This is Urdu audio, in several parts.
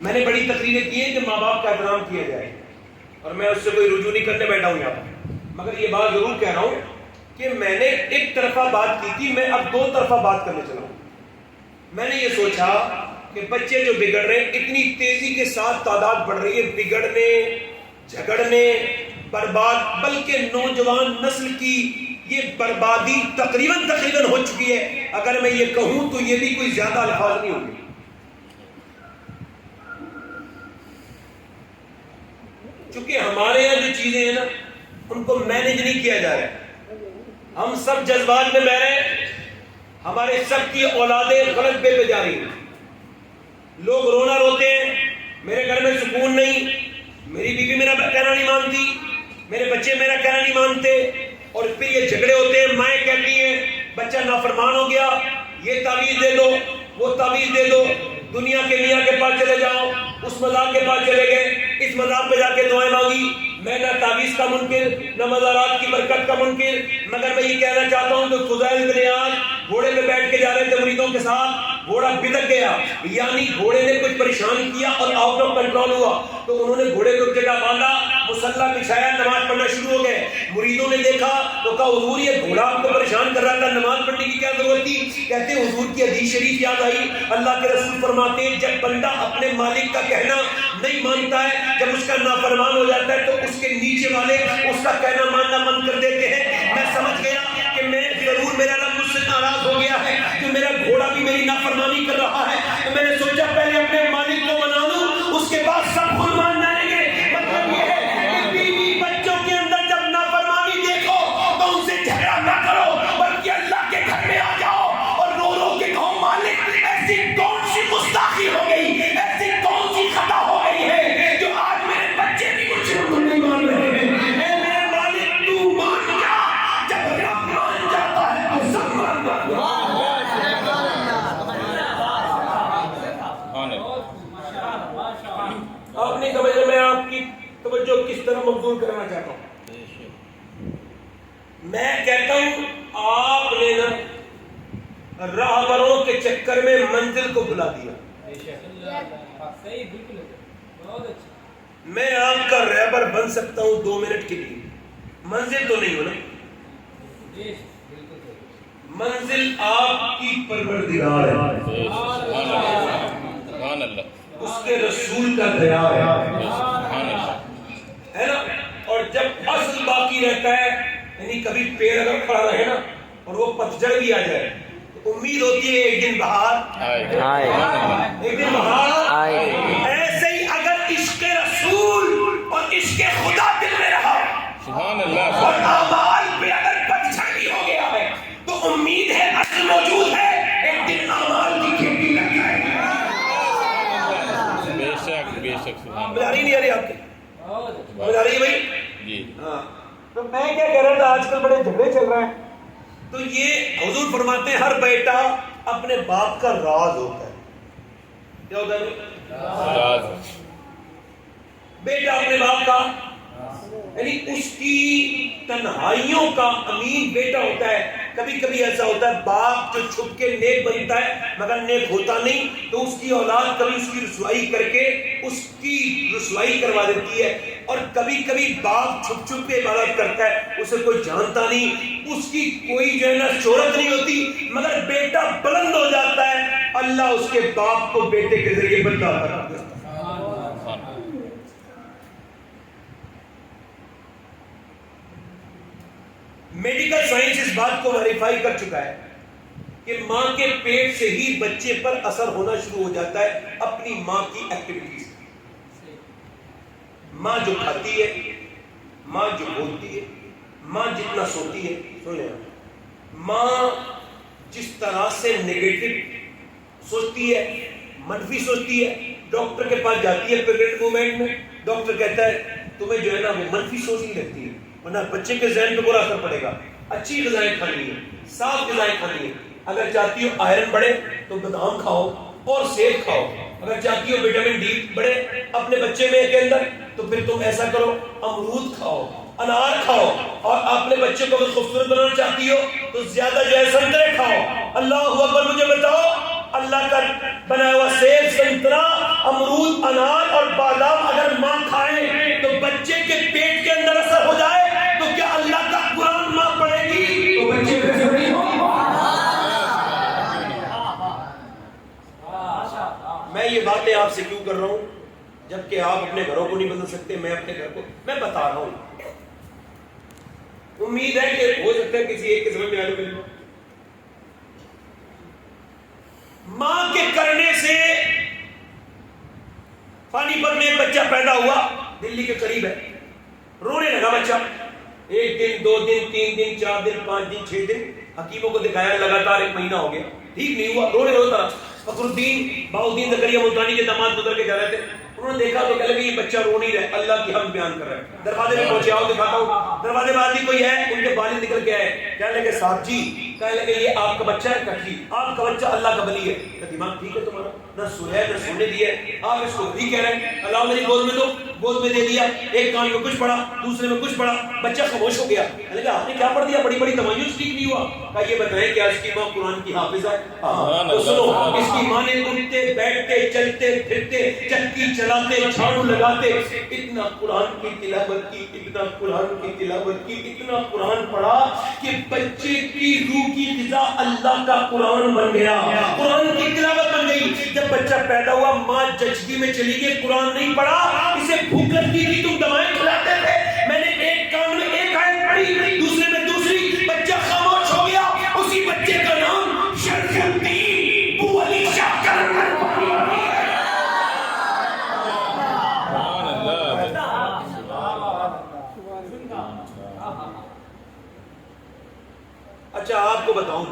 میں نے بڑی تقریریں کی ہیں کہ ماں باپ کا احترام کیا جائے، اور میں اس سے کوئی رجوع نہیں کرنے بیٹھا ہوں یہاں پر، مگر یہ بات ضرور کہہ رہا ہوں کہ میں نے ایک طرفہ بات کی تھی، میں اب دو طرفہ بات کرنے چلا ہوں۔ میں نے یہ سوچا کہ بچے جو بگڑ رہے ہیں، اتنی تیزی کے ساتھ تعداد بڑھ رہی ہے بگڑنے، جھگڑنے، برباد، بلکہ نوجوان نسل کی یہ بربادی تقریباً ہو چکی ہے۔ اگر میں یہ کہوں تو یہ بھی کوئی زیادہ الفاظ نہیں ہوں گے۔ چونکہ ہمارے یہاں جو چیزیں ہیں نا، ان کو مینج نہیں کیا جا رہا ہے، ہم سب جذبات میں بہ رہے ہیں، ہمارے سب کی اولادیں غلط پہ جا رہی ہیں، لوگ رونا روتے ہیں، میرے گھر میں سکون نہیں، میری بیوی میرا کہنا نہیں مانتی، میرے بچے میرا کہنا نہیں مانتے، اور پھر یہ جھگڑے ہوتے ہیں۔ مائیں کہتی ہیں بچہ نافرمان ہو گیا، یہ تعویذ دے دو، وہ تعویذ دے دو، دنیا کے میاں کے پاس چلے جاؤ، اس مذاق کے پاس چلے گئے، اس مذاق پہ جا کے دعائیں مانگی۔ میں نہ تعویذ کا منکر، نہ مزارات کی برکت کا منکر، مگر میں یہ کہنا چاہتا ہوں کہ فضیل بن عیاض گھوڑے پہ بیٹھ کے جا رہے تھے مریدوں کے ساتھ، گھوڑا بتک گیا، یعنی گھوڑے نے کچھ پریشان کیا اور آؤٹ آف کنٹرول ہوا، تو انہوں نے گھوڑے کو ایک جگہ باندھا، مصلی بچھایا، نماز پڑھنا شروع ہو گئے۔ مریدوں نے دیکھا تو کہا حضور یہ گھوڑا آپ کو پریشان کر رہا تھا، نماز پڑھنے کی کیا ضرورت تھی؟ کہتے ہیں حضور کی حدیث شریف یاد آئی، اللہ کے رسول فرماتے ہیں جب بندہ اپنے مالک کا کہنا نہیں مانتا ہے، جب اس کا نافرمان ہو جاتا ہے، تو اس کے نیچے والے اس کا کہنا ماننا بند کر دیتے ہیں۔ میں سمجھ گیا کہ میں ضرور میرا رب مجھ سے ناراض ہو گیا ہے کہ میرا گھوڑا بھی میری نافرمانی کر رہا ہے، تو میں نے سوچا پہلے اپنے مالک کو منا لوں، اس کے بعد سب خود مان جائیں گے۔ مطلب یہ ہے کہ بیوی بچوں کے اندر جب نافرمانی دیکھو تو ان سے جھگڑا نہ کرو، بلکہ اللہ کے گھر میں آ جاؤ اور رو رو کے کہو مالک ایسی کون سی گستاخی ہو گئی، ایسی کون سی خطا ہو گئی ہے جو آج میرے بچے بھی مجھ سے نہیں مان رہے ہیں۔ اے میرے مالک تو مان جا، جب رب مان جاتا ہے تو سب مان جاتا ہے۔ آپ نہیں سمجھ رہے میں آپ کی توجہ کس طرح مبذول کرنا چاہتا ہوں۔ میں کہتا ہوں آپ نے نا راہبروں کے چکر میں منزل کو بھلا دیا۔ میں آپ کا رہبر بن سکتا ہوں 2 منٹ کے لیے، منزل تو نہیں ہو نا۔ منزل آپ کی پروردگار ہے، اس کے رسول کا دیا ہے نا۔ اور جب اصل باقی رہتا ہے، یعنی کبھی پیڑ اگر کھڑا رہے نا اور وہ پتجھڑ بھی آ جائے تو امید ہوتی ہے ایک دن بہار آئے، ایک دن بہار آئے۔ ایسے ہی اگر عشق رسول اور عشق خدا دل میں رہا اور اعمال پہ اگر پتجھڑ بھی ہو گیا ہے تو امید ہے، اصل موجود ہے، ایک دن اعمال کی کھیتی لگ جائے گی۔ بے شک بجاری نہیں آ رہی آپ کی بجاری ہے بھائی جی ہاں۔ تو میں کیا کہہ رہا تھا، آج کل بڑے جھگڑے چل رہے ہیں، تو یہ حضور فرماتے ہیں ہر بیٹا اپنے باپ کا راز ہوتا ہے۔ کیا ہوتا ہے؟ راز۔ بیٹا اپنے باپ کا، یعنی اس کی تنہائیوں کا امین بیٹا ہوتا ہے۔ کبھی کبھی ایسا ہوتا ہے باپ جو چھپ کے نیک بنتا ہے مگر نیک ہوتا نہیں، تو اس کی اولاد کبھی اس کی رسوائی کر کے اس کی رسوائی کروا دیتی ہے، اور کبھی کبھی باپ چھپ چھپ کے عبادت کرتا ہے، اسے کوئی جانتا نہیں، اس کی کوئی جو ہے نا شہرت نہیں ہوتی، مگر بیٹا بلند ہو جاتا ہے، اللہ اس کے باپ کو بیٹے کے ذریعے بتلاتا ہے۔ میڈیکل سائنس اس بات کو ویریفائی کر چکا ہے کہ ماں کے پیٹ سے ہی بچے پر اثر ہونا شروع ہو جاتا ہے اپنی ماں کی ایکٹیویٹیز۔ ماں جو کھاتی ہے، ماں جو بولتی ہے، ماں جتنا سوتی ہے، سنیں ماں جس طرح سے نیگیٹو سوچتی ہے، منفی سوچتی ہے، ڈاکٹر کے پاس جاتی ہے پریگننٹ مومنٹ میں، ڈاکٹر کہتا ہے تمہیں جو ہے نا وہ منفی سوچنی لگتی ہے، ورنہ بچے کے ذہن پہ برا اثر پڑے گا۔ اچھی غذائیں کھانی ہے، صاف غذائیں کھانی ہے، اگر چاہتی ہو آئرن بڑھے تو بادام کھاؤ اور سیب کھاؤ، اگر چاہتی ہو وٹامن ڈی بڑھے اپنے بچے میں کے اندر تو پھر تم ایسا کرو امرود کھاؤ، انار کھاؤ، اور اپنے بچے کو اگر خوبصورت بنانا چاہتی ہو تو زیادہ جو ہے سنترے کھاؤ۔ اللہ اکبر، مجھے بتاؤ اللہ کا بنایا ہوا سیب، سنترا، امرود، انار اور بادام اگر ماں کھائے تو بچے کے پیٹ کے اندر اثر ہو جائے تو کیا اللہ کا قرآن ماں پڑھے گی تو بچے پہ اثر نہیں ہوگی؟ میں یہ باتیں آپ سے کیوں کر رہا ہوں جبکہ آپ اپنے گھروں کو نہیں بدل سکتے، میں اپنے گھر کو میں بتا رہا ہوں. امید ہے کہ ہو سکتا ہے کسی ایک کے سمجھ میں آنے والی ماں کے کرنے سے. پانی پت میں ایک بچہ پیدا ہوا، دلی کے قریب ہے، رونے لگا بچہ، 1 دن 2 دن 3 دن 4 دن 5 دن 6 دن حکیموں کو دکھایا، لگاتار 1 مہینہ ہو گیا، ٹھیک نہیں ہوا، رونے روتا رہا. فخر الدین بہاؤالدین زکریا ملتانی کے داماد گزر کے جا رہے تھے، انہوں نے دیکھا تو کہنے لگے یہ بچہ رو نہیں رہا، اللہ کی حمد بیان کر رہا ہے. دروازے میں پہنچے، آؤ دکھاتا ہوں. دروازے میں آدمی کوئی ہے، ان کے والد نکل کے آئے، کہنے لگے صاحب جی، کہنے لگے یہ آپ کا بچہ ہے؟ کہا آپ کا بچہ اللہ کا ولی ہے. دماغ ٹھیک ہے تمہارا؟ نہ سویا نہ سونے دیا، آپ اس کو بھی کہہ رہے ہیں اللہ میری گود میں دو. گود میں دے دیا، ایک کان میں کچھ پڑھا، دوسرے میں کچھ پڑھا، بچہ خاموش ہو گیا. کہنے لگا آپ نے کیا پڑھ دیا؟ بڑی بڑی تمایز ٹھیک نہیں ہوا. کہا یہ بتائیں کیا اس کی ماں قرآن کی حافظ ہے؟ تو سنو، اس کی ماں نے اٹھتے بیٹھتے چلتے پھرتے چکی چلاتے جھاڑو لگاتے اتنا قرآن کی تلاوت کی، اتنا قرآن کی تلاوت کی، اتنا قرآن پڑھا کہ بچے کی روح کی غذا اللہ کا قرآن بن گیا، قرآن کی تلاوت بن گئی. جب بچہ پیدا ہوا ماں جچگی میں چلی گئی، قرآن نہیں پڑھا، اسے بھوک لگتی تھی، تم دوائیں کھلاتے تھے، میں نے ایک کان میں ایک آیت پڑھی، دوسرے میں دوسری، بچہ خاموش ہو گیا. اسی بچے کا نام شرف الدین ابو علی شاہ کرمل. اچھا آپ کو بتاؤں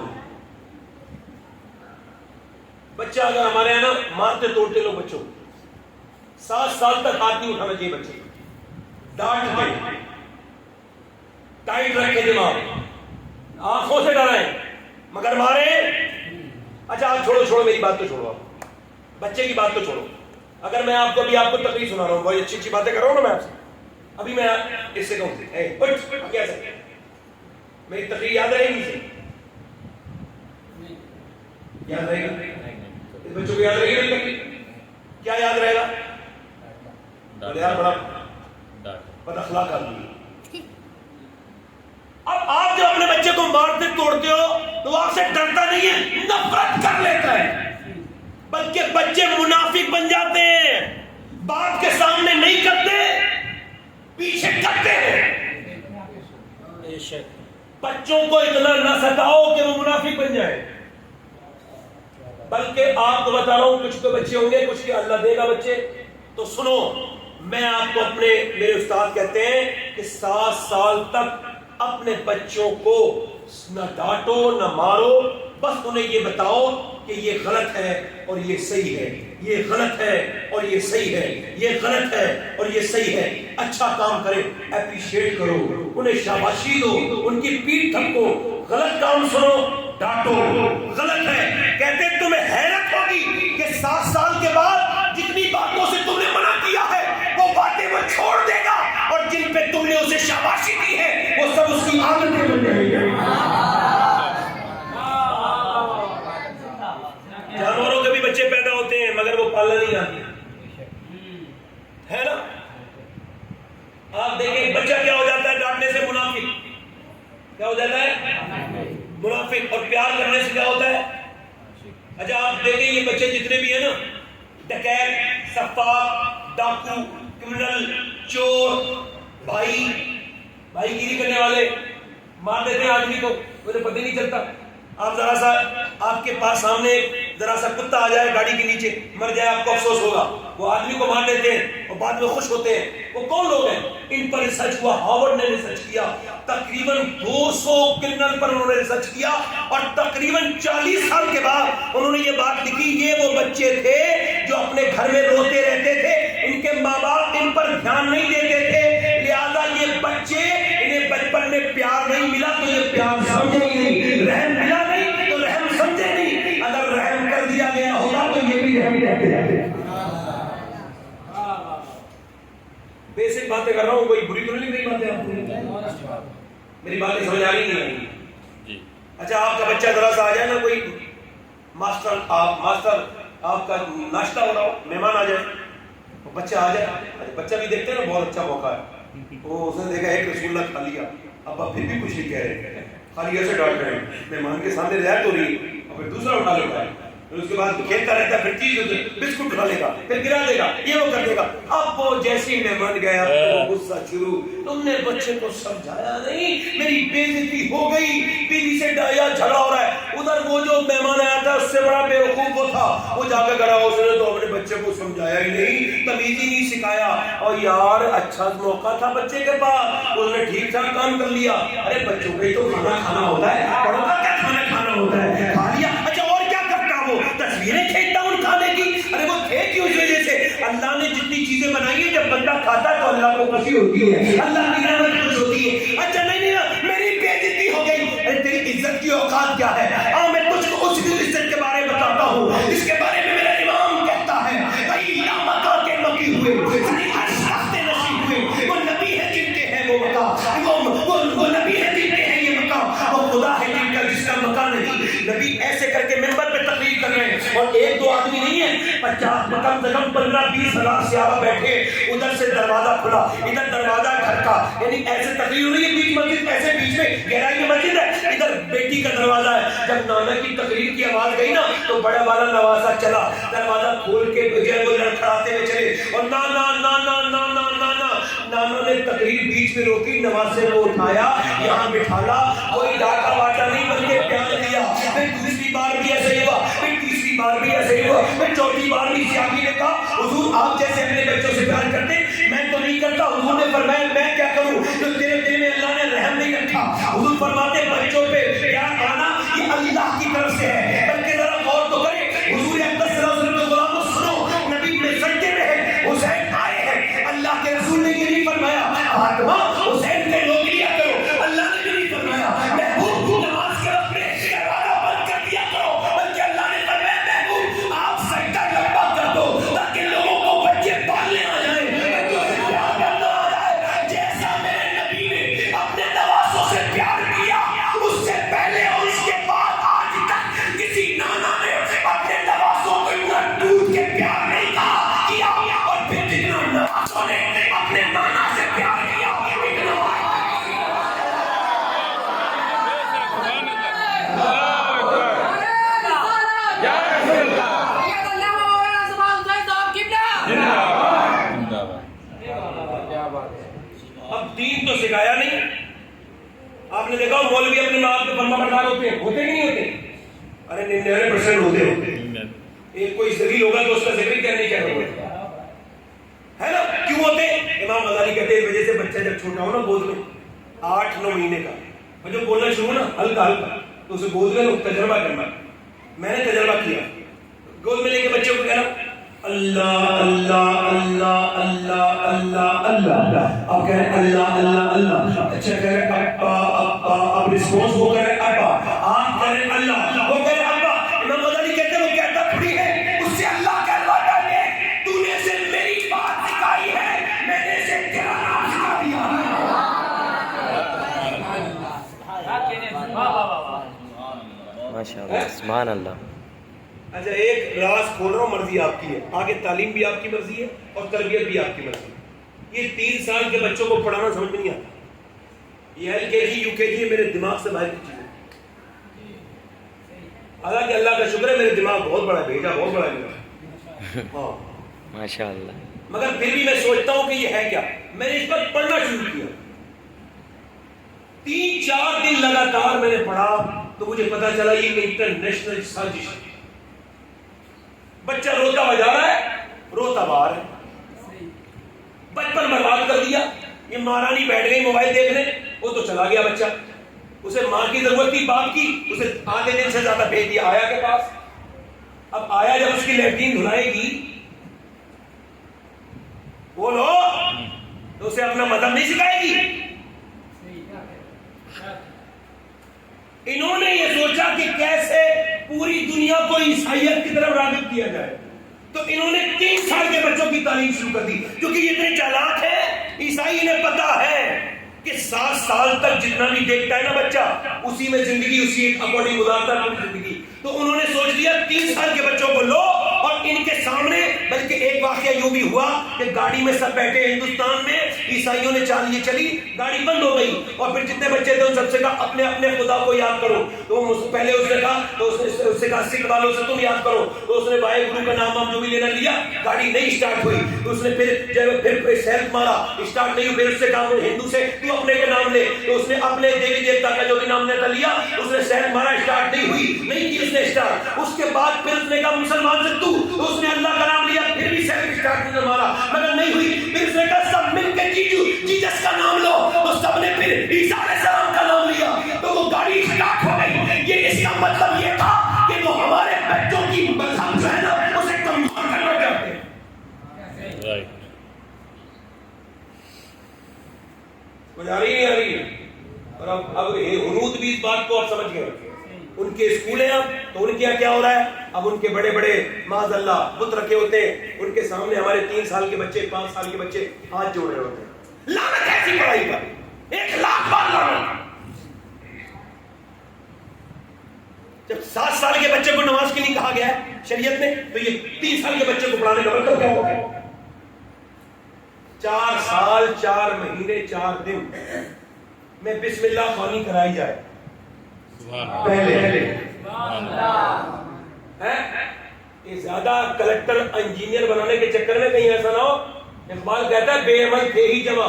بچہ اگر ہمارے یہاں نا مارتے توڑتے لوگ بچوں 7 سال تک ہاتھ نہیں اٹھانا چاہیے بچے، ڈانٹ کے ٹائٹ رکھے دماغ، آنکھوں سے ڈرائیں مگر مارے. اچھا آپ چھوڑو میری بات تو چھوڑو، آپ بچے کی بات تو چھوڑو. اگر میں آپ کو ابھی آپ کو تقریر سنا رہا ہوں، بہت اچھی باتیں کر رہا ہوں نا میں آپ سے، ابھی میں اس سے کہوں کیسے میری تقریر یاد رہے گی؟ یاد رہے گا؟ بچوں کو یاد رہے گا؟ کیا یاد رہے گا؟ یار بڑا بد اخلاق آدمی. اب آپ جب اپنے بچے کو مارتے توڑتے ہو تو وہ آپ سے ڈرتا نہیں ہے، نفرت کر لیتا ہے، بلکہ بچے منافق بن جاتے ہیں، باپ کے سامنے نہیں کرتے، پیچھے کرتے ہیں. بچوں کو اتنا نہ ستاؤ کہ وہ منافق بن جائے. بلکہ آپ کو بتا رہا ہوں کچھ تو بچے ہوں گے، کچھ کے اللہ دے گا بچے. تو سنو، میں آپ کو میرے استاد کہتے ہیں کہ 7 سال تک اپنے بچوں کو نہ ڈانٹو نہ مارو، بس انہیں یہ بتاؤ کہ یہ غلط ہے اور یہ صحیح ہے، یہ غلط ہے اور یہ صحیح ہے، یہ غلط ہے اور یہ صحیح ہے. اچھا کام کرے اپریشیٹ کرو، انہیں شاباشی دو، ان کی پیٹھ تھپکو. غلط کام سنو ڈانٹو، غلط ہے. کہتے تمہیں حیرت ہوگی کہ 7 سال کے بعد جتنی باتوں سے تم نے منع کیا ہے وہ باتیں وہ چھوڑ دے گا، اور جن پہ تم نے اسے شاباشی دی ہے وہ سب اس کی عادتیں بن جائیں گی. جانوروں کے بھی بچے پیدا ہوتے ہیں مگر وہ پالنا نہیں آتے، ہے نا؟ آپ دیکھیں بچہ کیا ہو جاتا ہے ڈانٹنے سے؟ منافق. کیا ہو جاتا ہے؟ منافق. اور پیار کرنے سے کیا ہوتا ہے؟ اچھا آپ دیکھیں یہ بچے جتنے بھی ہیں نا، ڈکیت، سفاک، ڈاکو، کرمنل، چور، بھائی گیری کرنے والے، مار دیتے ہیں آدمی کو، مجھے پتہ نہیں چلتا. آپ ذرا سا آپ کے پاس سامنے ذرا سا کتا آ جائے گاڑی کے نیچے، مر جائے، آپ کو افسوس ہوگا. وہ آدمی کو مار دیتے ہیں اور بعد میں خوش ہوتے ہیں. وہ کون لوگ ہیں؟ ان پر ریسرچ ہوا، ہارورڈ نے ریسرچ کیا، تقریباً 200 کرمنل پر انہوں نے ریسرچ کیا، اور تقریباً 40 سال کے بعد انہوں نے یہ بات لکھی، یہ وہ بچے تھے جو اپنے گھر میں روتے رہتے تھے، ان کے ماں باپ ان پر دھیان نہیں دیتے تھے، لہذا یہ بچے انہیں بچپن میں پیار نہیں ملا تو یہ پیار سمجھے نہیں، رحم ملا نہیں تو رحم سمجھے نہیں. اگر رحم کر دیا گیا ہوگا تو یہ بھی رحم کہتے ہیں. بیسک باتیں کر رہا ہوں، کوئی بری تو نہیں میری باتیں؟ آپ کو میری باتیں سمجھ آ رہی نہیں ہے؟ اچھا آپ کا بچہ ذرا سا آ جائے نا، کوئی ماسٹر آپ کا ناشتہ ہو رہا ہو، مہمان آ جائے، بچہ آ جائے, بچہ بھی دیکھتے ہیں نا بہت اچھا موقع ہے, وہ اس نے دیکھا ایک رسول اللہ کھا لیا, ابا پھر بھی کچھ نہیں کہہ رہے, خالی ایسے ڈانٹ رہے ہیں, مہمان کے سامنے رعایت ہو رہی ہے, اور پھر دوسرا اٹھا لیتا ہے, پھر اس کے بعد کھیلتا رہتا ہے, پھر چیز ہوتی ہے, بسکٹ اٹھا لے گا, پھر گرا دے گا, یہ وہ کر دے گا. اب وہ جیسے مہمان گیا تو غصہ شروع, تم نے بچے کو سمجھایا نہیں, میری بے عزتی ہو گئی, بیوی سے ڈایا جھگڑا ہو رہا ہے. ادھر وہ جو مہمان آیا تھا اس سے بڑا بیوقوف وہ تھا, وہ جا کے گڑا, اس نے تو اپنے بچے کو سمجھایا ہی نہیں, تمیز ہی نہیں سکھایا. اور یار اچھا موقع تھا بچے کے پاس, اس نے ٹھیک ٹھاک کام کر لیا. ارے بچوں کو تو کھانا کھانا ہوتا ہے, بڑوں کا کیا کھانا کھانا ہوتا ہے, کھا لیا. اچھا اور کیا کرتا وہ, تصویریں کھینچتا ان کھانے کی. ارے وہ تھے کیوں, اس وجہ سے اللہ نے جتنی چیزیں بنائی ہیں جب بندہ کھاتا ہے تو اللہ کو خوشی ہوتی ہے, اللہ کی رحمت خوش ہوتی ہے. اچھا نہیں میری بے عزتی ہو گئی, ارے تیری عزت کی اوقات کیا ہے, ہاں میں تجھ کو اس عزت کے بارے میں بتاتا ہوں جس کے بارے میں میرا امام کہتا ہے, بھائی یا مکہ کے مکی ہوئے, نصیب ہوئے, وہ نبی ہے جن کے ہیں وہ مکہ, وہ نبی ہے جن کے ہیں یہ مکہ, وہ خدا ہے جن کا جس کا مکہ نہیں. نبی ایسے کر کے ممبر پہ تقریر کر رہے ہیں, اور ایک دو آدمی نہیں ہے, 50 کم سے کم 15-20 ہزار صحابہ بیٹھے, ادھر سے دروازہ کھلا, ادھر دروازہ کھڑکا, یعنی ایسے تقریر ہو رہی ہے, بیچ مسجد ایسے بیچ میں گہرائی میں مسجد ہے, ادھر بیٹی کا دروازہ ہے. جب نانا کی تقریر کی آواز گئی نا تو بڑا والا نوازا چلا, دروازہ کھول کے وہ لڑکھڑاتے ہوئے چلے, اور نانا نانا نانا نانا, نانا نے تقریر بیچ میں روکی, نوازے کو اٹھایا, یہاں بٹھالا, کوئی ڈاکہ واٹا نہیں بلکہ پیار دیا. پھر دوسری بار بھی ایسے ہوا, پھر تیسری بار بھی ایسے ہوا, پھر چوتھی بار بھی صحابی نے کہا حضور آپ جیسے اپنے بچوں سے پیار کرتے, میں تو نہیں کرتا. حضور نے فرمایا میں کیا کروں, تو تیرے دل میں اللہ نے رحم نہیں رکھا. حضور فرماتے بچوں پہ پیار آنا یہ اللہ کی طرف سے ہے, بلکہ ذرا غور تو کرے. حضور اقدس صلی اللہ علیہ وسلم کے غلاموں سنو, نبی میں سجدے میں ہے, حسین آئے ہیں, اللہ کے رسول نے یہ نہیں فرمایا فاطمہ حسین کے لوگ لیا کرو, اللہ نے یہ نہیں فرمایا محبوب نماز کے وقت میں دروازہ بند کر دیا کرو, بلکہ اللہ نے فرمایا محبوب آپ سجدہ لمبا کر دو تاکہ لوگوں کو بچے پالنے آ جائیں, بچوں سے پیار کرنا آ جائے. جیسا میرے نبی نے اپنے نوازوں سے پیار کیا, اس سے پہلے اور اس کے بعد آج تک کسی نانا نے اپنے نوازوں کو اتنا ٹوٹ کے پیار نہیں کیا, اور پھر جتنا نوازوں نے اپنے نانا سے پیار کیا اب دین تو سکھایا نہیں. آپ نے دیکھا مولوی اپنے ماں کے فرما بردار ہوتے ہیں, ہوتے نہیں ہوتے, ارے 99% ہوتے. ایک کوئی ذلیل ہوگا تو اس کا ذکر کیا نہیں کرنا ہے نا, کیوں ہوتے. امام غزالی کہتے ہیں اس وجہ سے بچہ جب چھوٹا ہو نا گود میں 8-9 مہینے کا, اور جب بولنا شروع نا ہلکا ہلکا, تو اسے گود میں تجربہ کرنا. میں نے تجربہ کیا, گود میں لے کے بچے کو کہنا اللہ اللہ اللہ اللہ اللہ اللہ, آپ کہہ رہے ہیں اللہ اللہ اللہ, اچھا کہہ رہے ہیں ابا ابا, اب رسپانس وہ کہہ رہے ہیں ابا, آپ کہہ رہے ہیں اللہ, وہ کہہ رہے ہیں ابا. امام غزالی کہتے ہیں وہ کہتا تھوڑی ہے, اس سے اللہ کہلواتا ہے تو نے سے میری بات سکھائی ہے, میں نے سے تیرا نام سکھا دیا. ماشاءاللہ سبحان اللہ. اچھا ایک راز کھول رہا ہوں, مرضی آپ کی ہے, آگے تعلیم بھی آپ کی مرضی ہے اور تربیت بھی آپ کی مرضی ہے. یہ 3 سال کے بچوں کو پڑھانا سمجھ میں نہیں آتا, یہ LKG UKG میرے دماغ سے باہر کی چیز ہے. حالانکہ اللہ کا شکر ہے میرے دماغ بہت بڑا ہے, بھیجا بہت بڑا ہے, ہاں ماشاءاللہ, مگر پھر بھی میں سوچتا ہوں کہ یہ ہے کیا. میں نے اس پر پڑھنا شروع کیا, 3-4 دن لگاتار میں نے پڑھا تو مجھے پتا چلا یہ انٹرنیشنل سازش ہے. بچہ روتا ہوا جا رہا ہے, روتا باہر ہے, بچپن برباد کر دیا. یہ مہارانی بیٹھ گئی موبائل دیکھنے, وہ تو چلا گیا بچہ, اسے ماں کی ضرورت تھی, باپ کی, اسے آدھے دن سے زیادہ بھیج دیا آیا کے پاس. اب آیا جب اس کی لیٹرین دھلائے گی بولو تو اسے اپنا مذہب نہیں سکھائے گی. انہوں نے یہ سوچا کہ کیسے پوری دنیا کو عیسائیت کی طرف راغب کیا جائے, تو انہوں نے 3 سال کے بچوں کی تعلیم شروع کر دی, کیونکہ یہ اتنے چالاک ہیں. عیسائی انہیں پتا ہے کہ 7 سال تک جتنا بھی دیکھتا ہے نا بچہ, اسی میں زندگی اسی ایک اکارڈنگ گزارتا ہے اپنی زندگی. تو انہوں نے سوچ لیا 3 سال کے بچوں کو لو اور ان کے سامنے بلکہ ایک واقعہ یوں بھی ہوا کہ گاڑی میں سب بیٹھے ہندوستان میں، عیسائیوں نے چالیے چلی، گاڑی بند ہو گئی، اور پھر جتنے بچے تھے ان سب سے کہا اپنے اپنے خدا کو یاد کرو. تو پہلے اس نے کہا، تو اس نے کہا سکھ والوں سے تم یاد کرو. تو اس نے واحد گرو کا نام جو بھی لینا لیا، گاڑی نہیں اسٹارٹ ہوئی. تو اس نے پھر سیلف مارا، اسٹارٹ نہیں ہوئی. پھر اس سے کہا ہندو سے تو اپنے کے نام لے. تو اس نے اپنے دیوی دیوتا کا جو بھی نام لیتا لیا، اس نے سیلف مارا، اسٹارٹ نہیں ہوئی، نہیں کی اس نے اسٹارٹ. اس کے بعد پھر اس نے کہا مسلمان سے تو اس نے اللہ کا نام لیا، پھر بھی سیلف اسٹارٹ نہیں مارا مگر نہیں ہوئی. پھر اس نے کہا سب مل کے جیسس کا نام لو. تو سب نے پھر عیسیٰ علیہ السلام کا نام لیا، تو وہ گاڑی اسٹارٹ ہو گئی. یہ اس کا مطلب یہ تھا کہ وہ ہمارے بچوں کی مذہب جو ہے نا اسے کمزور کرنا چاہتے ہیں. سمجھ آ رہی نہیں آ رہی ہے؟ اور اب ہنود بھی اس بات کو آپ سمجھ گئے. ان کے اسکول ہیں اب تو ان کے یہاں کیا ہو رہا ہے، اب ان کے بڑے بڑے معاذ اللہ بت رکھے ہوتے ہیں، ان کے سامنے ہمارے 3 سال کے بچے 5 سال کے بچے ہاتھ جوڑ رہے ہوتے ہیں. لعنت ایسی پڑھائی پر، 1,00,000 بار لعنت. جب 7 سال کے بچے کو نماز کے لیے کہا گیا ہے شریعت میں، تو یہ 3 سال کے بچے کو پڑھانے کا مطلب کیا ہوگا؟ 4 سال 4 مہینے 4 دن میں بسم اللہ خوانی کرائی جائے پہلے. یہ زیادہ کلیکٹر انجینئر بنانے کے چکر میں کہیں ایسا نہ ہو. اقبال کہتا ہے بے عمل تھے ہی جمع،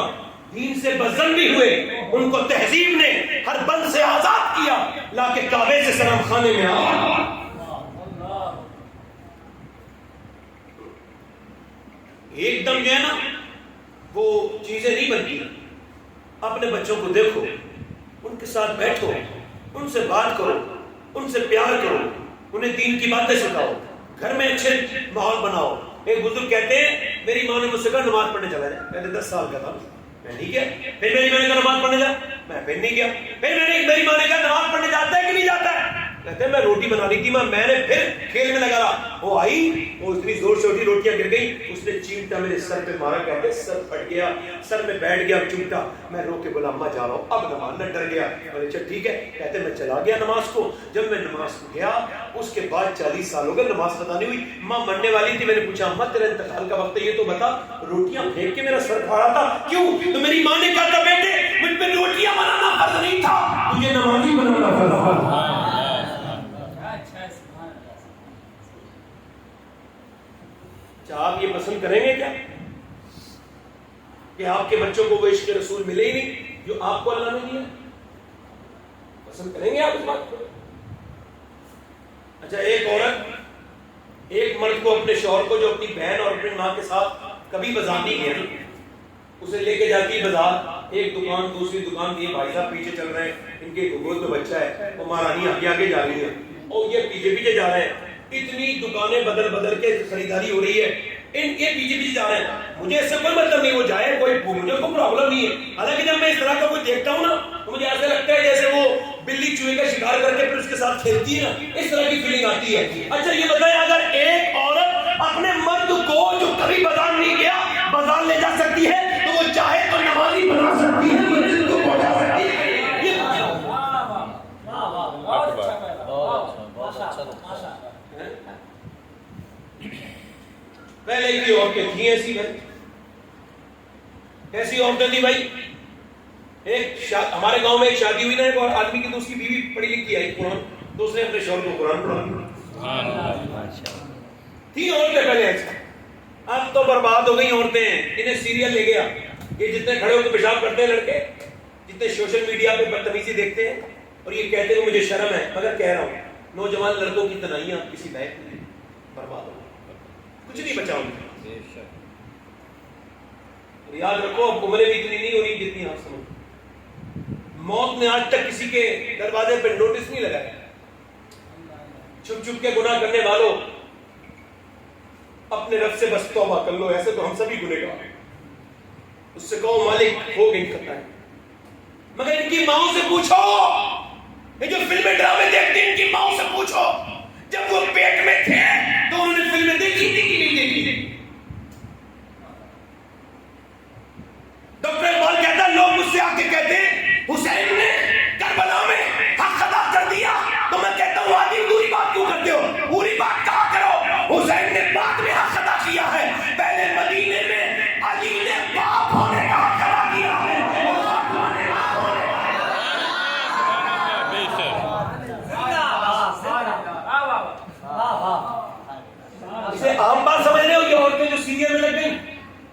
دین سے بزن بھی ہوئے، ان کو تہذیب نے ہر بند سے آزاد کیا، لا کے کعبے سے سلام خانے میں آیا. ایک دم جو ہے نا وہ چیزیں نہیں بنتی. اپنے بچوں کو دیکھو، ان کے ساتھ بیٹھو، ان سے بات کرو، ان سے پیار کرو، انہیں دین کی باتیں سکھاؤ، گھر میں اچھے ماحول بناؤ. ایک بزرگ کہتے ہیں میری ماں نے مجھ سے کہا نماز پڑھنے چلا جائے. میں نے 10 سال کا تھا، میں نہیں گیا. پھر میری ماں نے کہا نماز پڑھنے جا، میں پھر نہیں گیا. پھر میری ماں نے کہا نماز پڑھنے جاتا ہے کہ نہیں جاتا ہے؟ کہتے ہیں میں روٹی بنا رہی تھی ماں، میں نے پھر کھیل میں لگا رہا. وہ آئی، وہ اتنی زور سے اٹھی، روٹیاں گر گئی، اس نے چیمٹا میرے سر پہ مارا، کہتے سر پھٹ گیا، سر میں بیٹھ گیا چمٹا. میں رو کے بولا اماں جا رہا ہوں اب نماز. نہ ڈر گیا. میں نے ٹھیک ہے. کہتے میں چلا گیا نماز کو. جب میں نماز کو گیا اس کے بعد 40 سال ہو گئے نماز پتہ نہیں ہوئی. ماں مرنے والی تھی. میں نے پوچھا اماں تیرا انتقال کا وقت ہے یہ تو بتا. روٹیاں پھینک کے میرا سر پھاڑا تھا کیوں؟ تو میری ماں نے کہا تھا بیٹے مجھ پہ روٹیاں بنانا فرض نہیں تھا، تجھے نمازی بنانا فرض تھا. کیا آپ یہ پسند کریں گے کیا کہ آپ کے بچوں کو وہ عشق رسول ملے ہی نہیں جو آپ کو اللہ نے دیا؟ پسند کریں گے آپ اس بات کو؟ اچھا ایک عورت ایک مرد کو اپنے شوہر کو جو اپنی بہن اور اپنی ماں کے ساتھ کبھی بازار نہیں گیا اسے لے کے جاتی ہے بازار، ایک دکان دوسری دکان. یہ بھائی صاحب پیچھے چل رہے ہیں، ان کے گود میں بچہ ہے، وہ مہارانی آگے آگے جا رہی ہے اور یہ پیچھے پیچھے جا رہے ہیں. اتنی دکانیں بدل بدل کے خریداری ہو رہی ہے، یہ پیچھے پیچھے جا رہے ہیں. مجھے اس سے کوئی مطلب نہیں، وہ جائے مجھے کوئی پرابلم نہیں ہے. حالانکہ جب میں اس طرح کا کوئی دیکھتا ہوں نا تو مجھے ایسا لگتا ہے جیسے وہ بلی چوہے کا شکار کر کے پھر اس کے ساتھ کھیلتی ہے نا، اس طرح کی فیلنگ آتی ہے. اچھا یہ بتائیں اگر ایک عورت اپنے مرد کو جو کبھی بازار نہیں گیا بازار لے جا سکتی ہے تو وہ چاہے تو نمازی بنا سکتی ہے، مسجد کو پہنچا سکتی ہے. پہلے کی عورتیں تھیں ایسی بھائی، ایسی عورتیں تھی بھائی. ایک ہمارے گاؤں میں ایک شادی ہوئی نا، ایک اور آدمی کی تو اس کی بیوی پڑھی لکھی آئی قرآن، تو اس نے اپنے شوہر کو قرآن پڑھا. تھی عورتیں پہلے ایسا. اب تو برباد ہو گئی عورتیں. انہیں سیریل لے گیا. یہ جتنے کھڑے ہو کے پیشاب کرتے ہیں لڑکے، جتنے سوشل میڈیا پہ بدتمیزی دیکھتے ہیں اور یہ کہتے ہیں مجھے شرم ہے، مگر کہہ رہا ہوں نوجوان لڑکوں کی تنہائیاں کسی بینک میں برباد ہو گئی، کچھ نہیں بچا ان کا. یاد رکھو اب عمریں بھی اتنی نہیں ہو رہی جتنی آپ سمجھ. موت نے آج تک کسی کے دروازے پہ نوٹس نہیں لگایا. چھپ چھپ کے گناہ کرنے والوں اپنے رب سے بس توبہ کر لو. ایسے تو ہم سبھی گنہگار ہیں. اس سے کہو مالک ہو گئی خطا ہے. مگر ان کی ماؤں سے پوچھو، یہ جو فلمیں ڈرامے دیکھتے ہیں ان کی ماؤں سے پوچھو جب وہ پیٹ میں تھے تو انہوں نے فلمیں دیکھی تھی کہ نہیں دیکھی؟